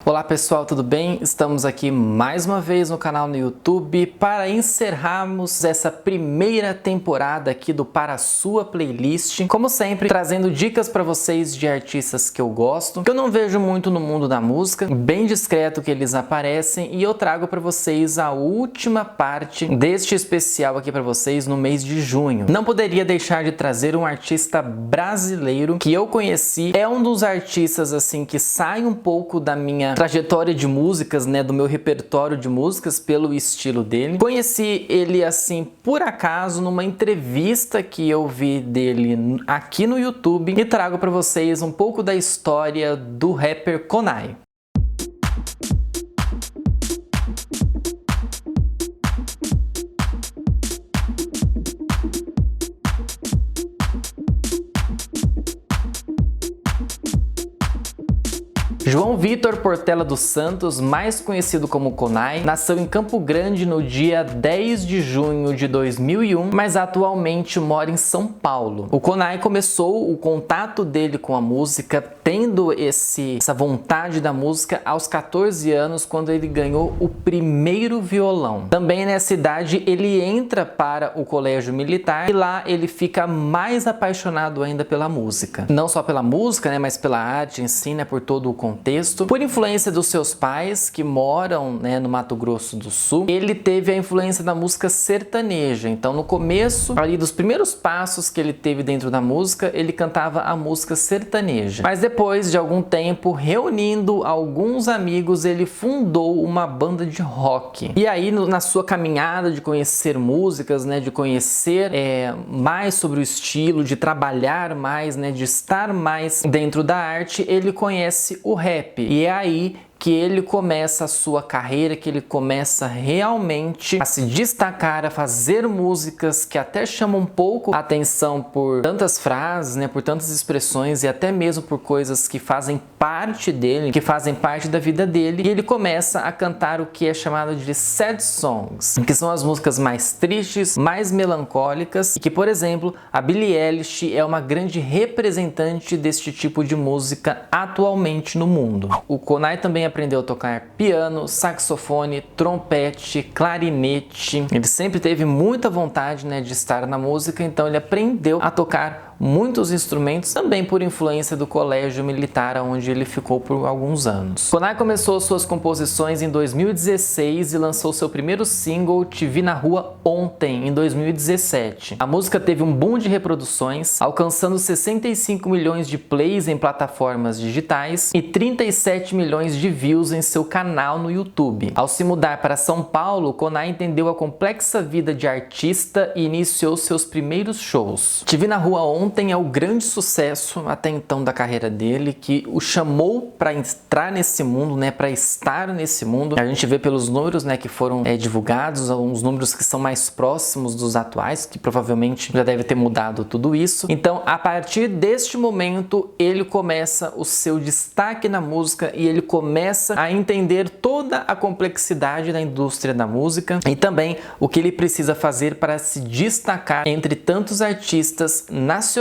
Olá pessoal, tudo bem? Estamos aqui mais uma vez no canal no YouTube para encerrarmos essa primeira temporada aqui do Para a Sua Playlist. Como sempre, trazendo dicas para vocês de artistas que eu gosto, que eu não vejo muito no mundo da música, bem discreto que eles aparecem, e eu trago para vocês a última parte deste especial aqui para vocês no mês de junho. Não poderia deixar de trazer um artista brasileiro que eu conheci, é um dos artistas assim que sai um pouco da minha trajetória de músicas, né, do meu repertório de músicas pelo estilo dele. Conheci ele assim por acaso numa entrevista que eu vi dele aqui no YouTube e trago para vocês um pouco da história do rapper Konay. João Vitor Portela dos Santos, mais conhecido como Konay, nasceu em Campo Grande no dia 10 de junho de 2001, mas atualmente mora em São Paulo. O Konay começou o contato dele com a música, tendo essa vontade da música aos 14 anos, quando ele ganhou o primeiro violão. Também nessa idade ele entra para o colégio militar e lá ele fica mais apaixonado ainda pela música. Não só pela música, né, mas pela arte em si, né, por todo o contexto. Por influência dos seus pais, que moram, né, no Mato Grosso do Sul, ele teve a influência da música sertaneja. Então, no começo, ali dos primeiros passos que ele teve dentro da música, ele cantava a música sertaneja. Mas depois de algum tempo, reunindo alguns amigos, ele fundou uma banda de rock. E aí, na sua caminhada de conhecer músicas, né, de conhecer mais sobre o estilo, de trabalhar mais, né, de estar mais dentro da arte, ele conhece o rap. E é aí que ele começa a sua carreira, que ele começa realmente a se destacar, a fazer músicas que até chamam um pouco a atenção por tantas frases, né, por tantas expressões e até mesmo por coisas que fazem parte dele, que fazem parte da vida dele. E ele começa a cantar o que é chamado de sad songs, que são as músicas mais tristes, mais melancólicas, e que, por exemplo, a Billie Eilish é uma grande representante deste tipo de música atualmente no mundo. O Konay também aprendeu a tocar piano, saxofone, trompete, clarinete. Ele sempre teve muita vontade, né, de estar na música, então ele aprendeu a tocar muitos instrumentos, também por influência do colégio militar, onde ele ficou por alguns anos. Konay começou suas composições em 2016 e lançou seu primeiro single, Te Vi na Rua Ontem, em 2017. A música teve um boom de reproduções, alcançando 65 milhões de plays em plataformas digitais e 37 milhões de views em seu canal no YouTube. Ao se mudar para São Paulo, Konay entendeu a complexa vida de artista e iniciou seus primeiros shows. Te Vi na Rua Ontem é o grande sucesso até então da carreira dele, que o chamou para entrar nesse mundo, né, para estar nesse mundo. A gente vê pelos números, né, que foram divulgados, uns números que são mais próximos dos atuais, que provavelmente já deve ter mudado tudo isso. Então, a partir deste momento, ele começa o seu destaque na música e ele começa a entender toda a complexidade da indústria da música e também o que ele precisa fazer para se destacar entre tantos artistas nacionais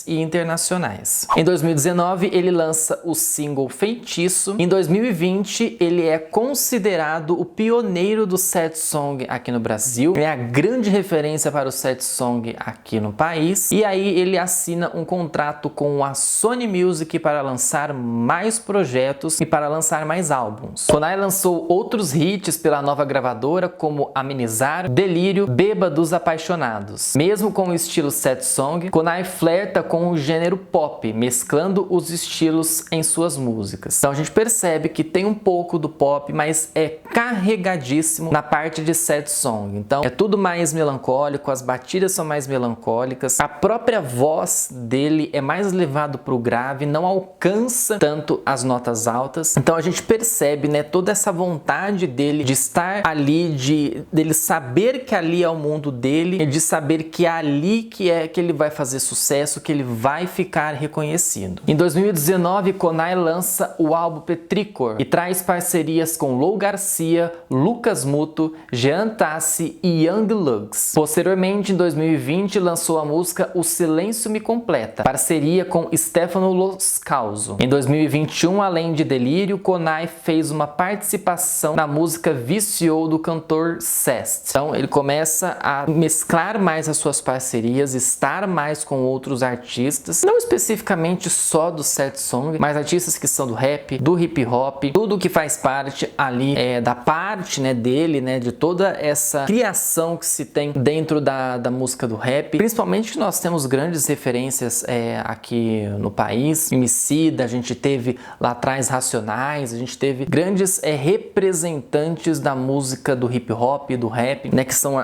e internacionais. Em 2019, ele lança o single Feitiço. Em 2020, ele é considerado o pioneiro do sad song aqui no Brasil. É a grande referência para o sad song aqui no país. E aí ele assina um contrato com a Sony Music para lançar mais projetos e para lançar mais álbuns. Konay lançou outros hits pela nova gravadora, como Amenizar, Delírio, Bêbados Apaixonados. Mesmo com o estilo sad song, Konay flerta com o gênero pop, mesclando os estilos em suas músicas. Então a gente percebe que tem um pouco do pop, mas é carregadíssimo na parte de sad song. Então é tudo mais melancólico, as batidas são mais melancólicas, a própria voz dele é mais levado para o grave, não alcança tanto as notas altas. Então a gente percebe, né, toda essa vontade dele de estar ali, dele saber que ali é o mundo dele, de saber que é ali que ele vai fazer sucesso, sucesso que ele vai ficar reconhecido. Em 2019, Konay lança o álbum Petrichor e traz parcerias com Lou Garcia, Lucas Muto, Jean Tassi e Young Lugs. Posteriormente, em 2020, lançou a música O Silêncio Me Completa, parceria com Stefano Loscalzo. Em 2021, além de Delírio, Konay fez uma participação na música Viciou do cantor Cest. Então ele começa a mesclar mais as suas parcerias, estar mais com outros artistas, não especificamente só do sad song, mas artistas que são do rap, do hip hop, tudo que faz parte ali da parte, né, dele, né, de toda essa criação que se tem dentro da música do rap. Principalmente que nós temos grandes referências aqui no país. Emicida, a gente teve lá atrás Racionais, a gente teve grandes representantes da música do hip hop, do rap, né, que são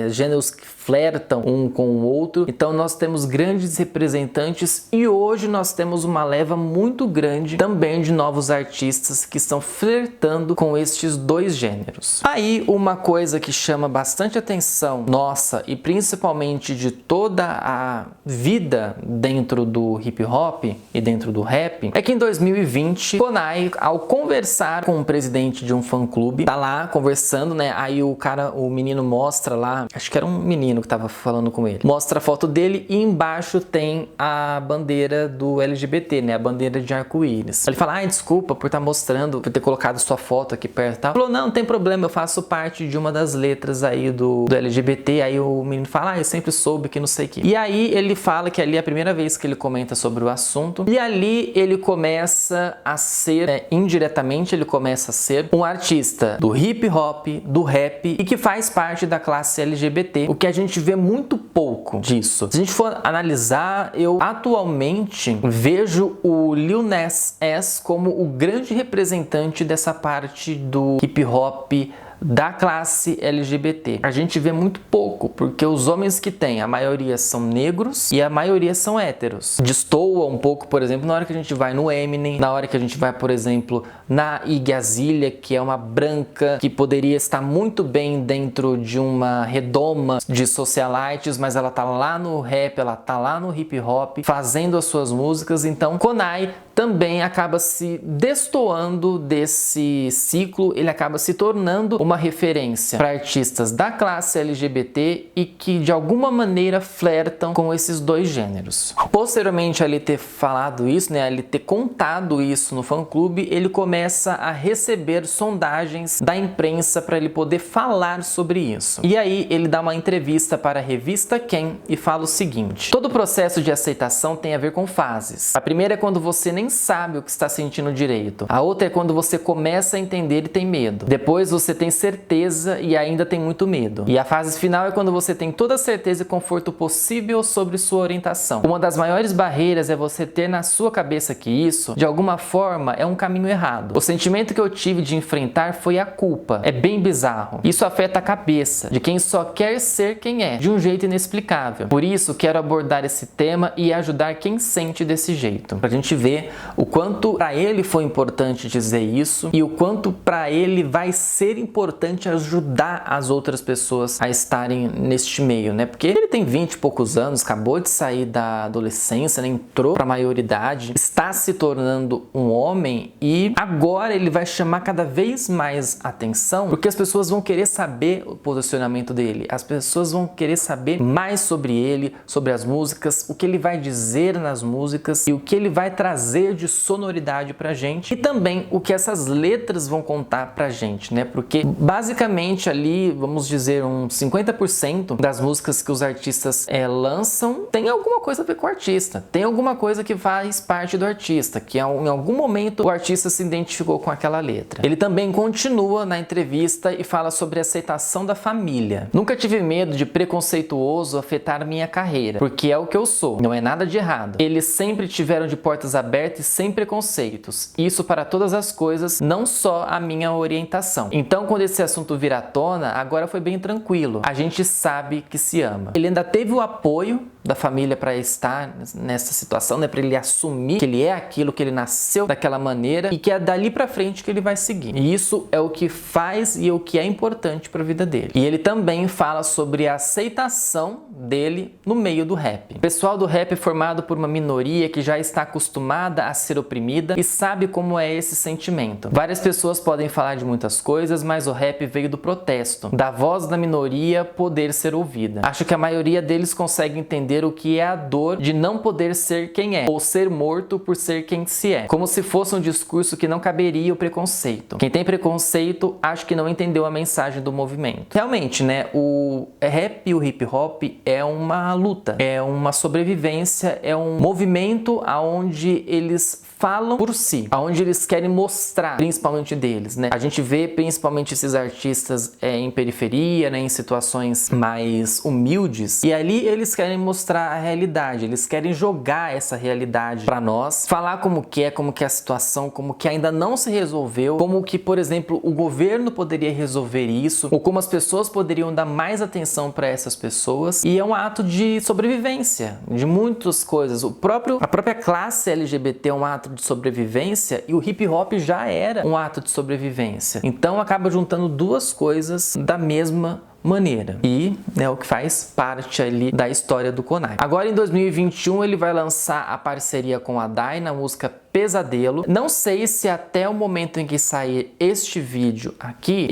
gêneros que flertam um com o outro. Então nós temos grandes representantes e hoje nós temos uma leva muito grande também de novos artistas que estão flertando com estes dois gêneros. Aí uma coisa que chama bastante atenção nossa e principalmente de toda a vida dentro do hip hop e dentro do rap é que em 2020 Konay, ao conversar com o presidente de um fã-clube, tá lá conversando, né? Aí o menino mostra lá, acho que era um menino que tava falando com ele, mostra a foto dele e embaixo tem a bandeira do LGBT, né? A bandeira de arco-íris. Ele fala, ai, desculpa por estar mostrando, por ter colocado sua foto aqui perto e tal. Ele falou, não tem problema, eu faço parte de uma das letras aí do LGBT. Aí o menino fala, eu sempre soube que não sei o que. E aí ele fala que ali é a primeira vez que ele comenta sobre o assunto. E ali ele começa a ser, indiretamente ele começa a ser um artista do hip hop, do rap e que faz parte da classe LGBT, o que a gente vê muito pouco disso. Se a gente for analisar, eu atualmente vejo o Lil Nas X como o grande representante dessa parte do hip hop da classe LGBT. A gente vê muito pouco, porque os homens que tem, a maioria são negros e a maioria são héteros. Destoa um pouco, por exemplo, na hora que a gente vai no Eminem, na hora que a gente vai, por exemplo, na Iggy Azalea, que é uma branca que poderia estar muito bem dentro de uma redoma de socialites, mas ela tá lá no rap, ela tá lá no hip hop, fazendo as suas músicas. Então, Konay também acaba se destoando desse ciclo, ele acaba se tornando uma referência para artistas da classe LGBT e que de alguma maneira flertam com esses dois gêneros. Posteriormente a ele ter falado isso, né, a ele ter contado isso no fã-clube, ele começa a receber sondagens da imprensa para ele poder falar sobre isso. E aí ele dá uma entrevista para a revista Quem e fala o seguinte: todo processo de aceitação tem a ver com fases. A primeira é quando você nem sabe o que está sentindo direito. A outra é quando você começa a entender e tem medo. Depois você tem certeza e ainda tem muito medo. E a fase final é quando você tem toda a certeza e conforto possível sobre sua orientação. Uma das maiores barreiras é você ter na sua cabeça que isso, de alguma forma, é um caminho errado. O sentimento que eu tive de enfrentar foi a culpa. É bem bizarro. Isso afeta a cabeça de quem só quer ser quem é, de um jeito inexplicável. Por isso, quero abordar esse tema e ajudar quem sente desse jeito. Pra gente ver o quanto para ele foi importante dizer isso e o quanto para ele vai ser importante ajudar as outras pessoas a estarem neste meio, né? Porque ele tem 20 e poucos anos, acabou de sair da adolescência, né? Entrou para a maioridade, está se tornando um homem e agora ele vai chamar cada vez mais atenção porque as pessoas vão querer saber o posicionamento dele, as pessoas vão querer saber mais sobre ele, sobre as músicas, o que ele vai dizer nas músicas e o que ele vai trazer de sonoridade pra gente e também o que essas letras vão contar pra gente, né? Porque basicamente ali, vamos dizer, uns 50% das músicas que os artistas lançam tem alguma coisa a ver com o artista, tem alguma coisa que faz parte do artista, que em algum momento o artista se identificou com aquela letra. Ele também continua na entrevista e fala sobre a aceitação da família. Nunca tive medo de preconceituoso afetar minha carreira, porque é o que eu sou, não é nada de errado. Eles sempre tiveram de portas abertas e sem preconceitos. Isso para todas as coisas, não só a minha orientação. Então, quando esse assunto vir à tona, agora foi bem tranquilo. A gente sabe que se ama. Ele ainda teve o apoio da família para estar nessa situação, né? Para ele assumir que ele é aquilo, que ele nasceu daquela maneira e que é dali para frente que ele vai seguir. E isso é o que faz e o que é importante para a vida dele. E ele também fala sobre a aceitação dele no meio do rap. O pessoal do rap é formado por uma minoria que já está acostumada a ser oprimida e sabe como é esse sentimento. Várias pessoas podem falar de muitas coisas, mas o rap veio do protesto, da voz da minoria poder ser ouvida. Acho que a maioria deles consegue entender o que é a dor de não poder ser quem é, ou ser morto por ser quem se é, como se fosse um discurso que não caberia o preconceito. Quem tem preconceito, acho que não entendeu a mensagem do movimento. Realmente, né, o rap e o hip hop é uma luta, é uma sobrevivência, é um movimento aonde eles falam por si, aonde eles querem mostrar, principalmente deles, né? A gente vê principalmente esses artistas em periferia, né, em situações mais humildes, e ali eles querem mostrar a realidade, eles querem jogar essa realidade para nós, falar como que é a situação, como que ainda não se resolveu, como que, por exemplo, o governo poderia resolver isso, ou como as pessoas poderiam dar mais atenção para essas pessoas, e é um ato de sobrevivência, de muitas coisas. A própria classe LGBT é um ato de sobrevivência e o hip hop já era um ato de sobrevivência. Então acaba juntando duas coisas da mesma maneira e é o que faz parte ali da história do Konay. Agora em 2021 ele vai lançar a parceria com a Dai na música Pesadelo. Não sei se até o momento em que sair este vídeo aqui,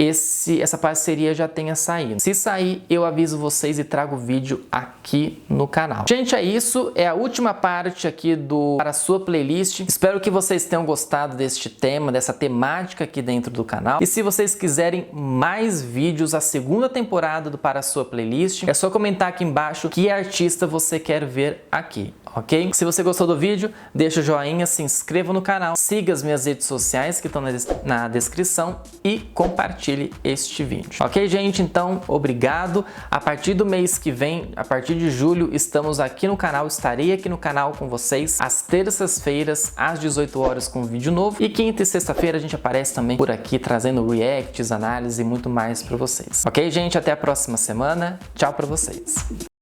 essa parceria já tenha saído. Se sair, eu aviso vocês e trago o vídeo aqui no canal. Gente, é isso. É a última parte aqui para a sua playlist. Espero que vocês tenham gostado deste tema, dessa temática aqui dentro do canal. E se vocês quiserem mais vídeos, a segunda temporada do Para a Sua Playlist, é só comentar aqui embaixo que artista você quer ver aqui, ok? Se você gostou do vídeo, deixa o joinha, se inscreva no canal, siga as minhas redes sociais que estão na descrição e compartilhe este vídeo. Ok, gente? Então, obrigado. A partir do mês que vem, a partir de julho, estamos aqui no canal, estarei aqui no canal com vocês às terças-feiras, às 18 horas com um vídeo novo. E quinta e sexta-feira a gente aparece também por aqui, trazendo reacts, análises e muito mais para vocês. Ok, gente? Até a próxima semana. Tchau para vocês.